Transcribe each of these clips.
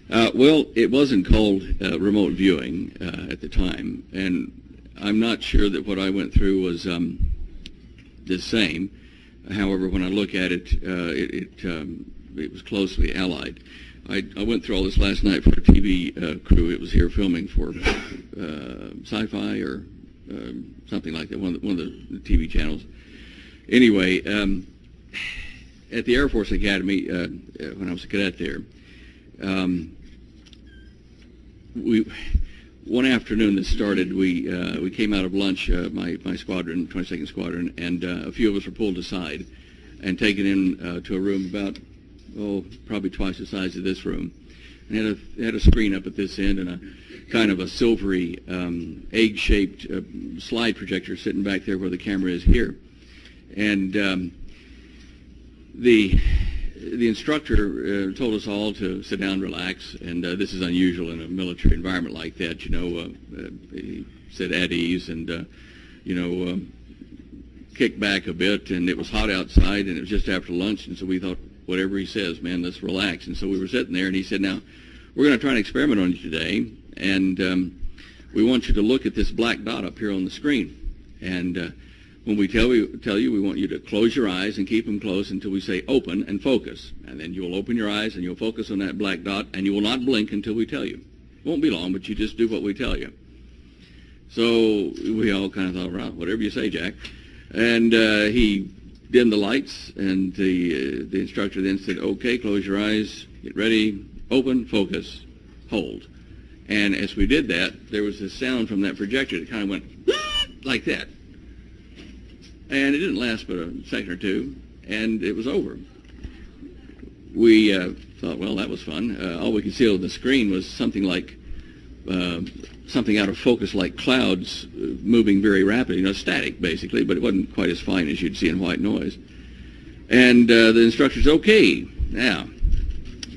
Well, it wasn't called remote viewing at the time, and I'm not sure that what I went through was the same. However, when I look at it, it was closely allied. I went through all this last night for a TV crew. It was here filming for Sci-Fi or something like that, one of the TV channels. Anyway, at the Air Force Academy, when I was a cadet there, one afternoon that started, we came out of lunch, my squadron, 22nd Squadron, and a few of us were pulled aside and taken in to a room about, probably twice the size of this room. And had a screen up at this end and a kind of a silvery egg-shaped slide projector sitting back there where the camera is here. And the instructor told us all to sit down, relax, and this is unusual in a military environment like that. He said at ease and, kick back a bit, and it was hot outside, and it was just after lunch, and so we thought, whatever he says, man, let's relax. And so we were sitting there, and he said, now, we're going to try an experiment on you today, and we want you to look at this black dot up here on the screen. And when we tell you, we want you to close your eyes and keep them closed until we say open and focus. And then you'll open your eyes and you'll focus on that black dot, and you will not blink until we tell you. It won't be long, but you just do what we tell you. So we all kind of thought, well, whatever you say, Jack. And he dimmed the lights, and the instructor then said, okay, close your eyes, get ready, open, focus, hold. And as we did that, there was this sound from that projector that kind of went like that. And it didn't last but a second or two, and it was over. We thought, well, that was fun. All we could see on the screen was something like something out of focus, like clouds moving very rapidly, static basically, but it wasn't quite as fine as you'd see in white noise. And the instructor said, okay, now,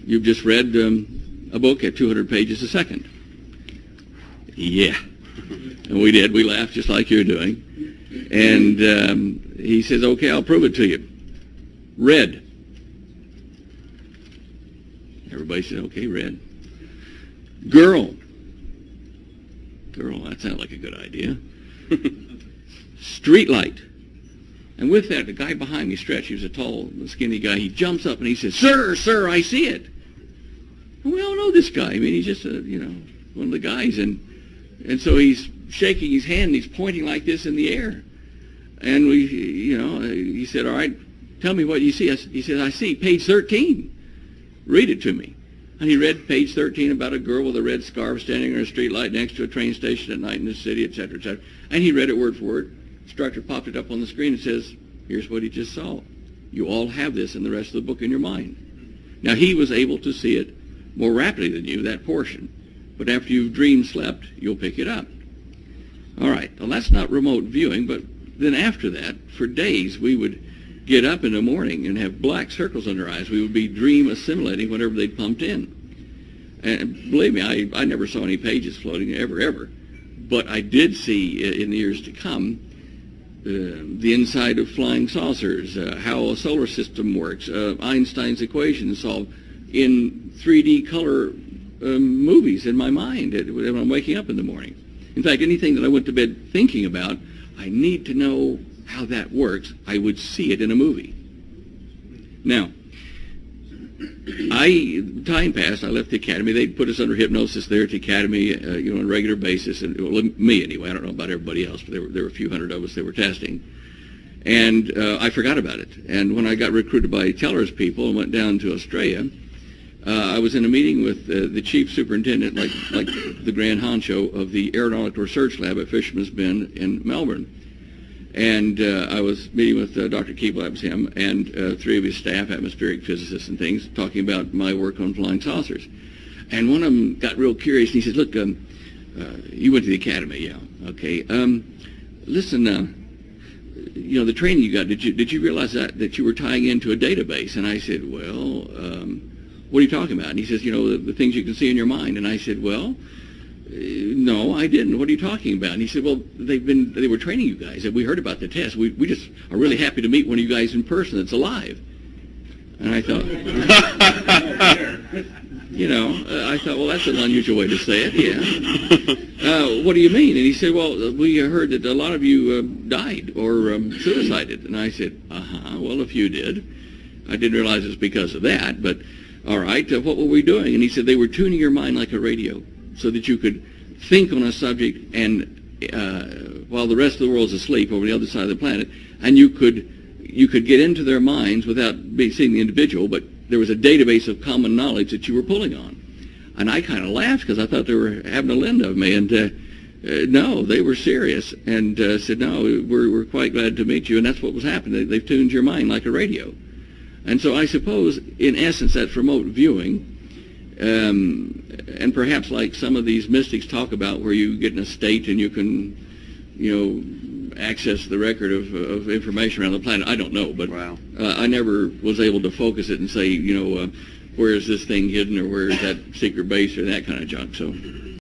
you've just read a book at 200 pages a second. Yeah. And we did. We laughed just like you're doing. And he says, okay, I'll prove it to you. Red. Everybody said, okay, red. Girl. Girl, that sounded like a good idea. Street light. And with that, the guy behind me stretched. He was a tall, skinny guy. He jumps up and he says, sir, I see it. And we all know this guy. I mean, he's just, one of the guys. And so he's shaking his hand and he's pointing like this in the air. And he said, all right, tell me what you see. He said, I see page 13. Read it to me. And he read page 13 about a girl with a red scarf standing on a street light next to a train station at night in the city, et cetera, et cetera. And he read it word for word. The instructor popped it up on the screen and says, here's what he just saw. You all have this in the rest of the book in your mind. Now, he was able to see it more rapidly than you, that portion. But after you've dream slept, you'll pick it up. All right, well, that's not remote viewing, but then after that, for days, we would get up in the morning and have black circles under our eyes. We would be dream assimilating whatever they'd pumped in. And believe me, I never saw any pages floating, ever. But I did see in the years to come the inside of flying saucers, how a solar system works, Einstein's equations solved in 3D color movies in my mind when I'm waking up in the morning. In fact, anything that I went to bed thinking about, I need to know how that works. I would see it in a movie. Now, time passed. I left the academy. They put us under hypnosis there at the academy, on a regular basis. And well, me anyway. I don't know about everybody else, but there were a few hundred of us they were testing. And I forgot about it. And when I got recruited by Teller's people and went down to Australia, I was in a meeting with the chief superintendent, like the grand honcho of the Aeronautical Research Lab at Fisherman's Bend in Melbourne. And I was meeting with Dr. Keeble, that was him, and three of his staff, atmospheric physicists and things, talking about my work on flying saucers. And one of them got real curious, and he said, look, you went to the academy, yeah, okay. Listen, the training you got, did you realize that you were tying into a database? And I said, well, what are you talking about? And he says, the things you can see in your mind. And I said, well, no, I didn't. What are you talking about? And he said, well, they were training you guys, and we heard about the test. We just are really happy to meet one of you guys in person that's alive. And I thought, I thought, well, that's an unusual way to say it, yeah. What do you mean? And he said, well, we heard that a lot of you died or suicided. And I said, well, a few did. I didn't realize it was because of that, but all right, what were we doing? And he said, they were tuning your mind like a radio so that you could think on a subject and while the rest of the world's asleep over the other side of the planet, and you could get into their minds without seeing the individual, but there was a database of common knowledge that you were pulling on. And I kind of laughed because I thought they were having a lend of me, and no, they were serious, and said, no, we're quite glad to meet you, and that's what was happening. They've tuned your mind like a radio. And so I suppose, in essence, that's remote viewing, and perhaps like some of these mystics talk about, where you get in a state and you can, access the record of information around the planet. I don't know, but wow. I never was able to focus it and say, where is this thing hidden, or where is that secret base, or that kind of junk. So.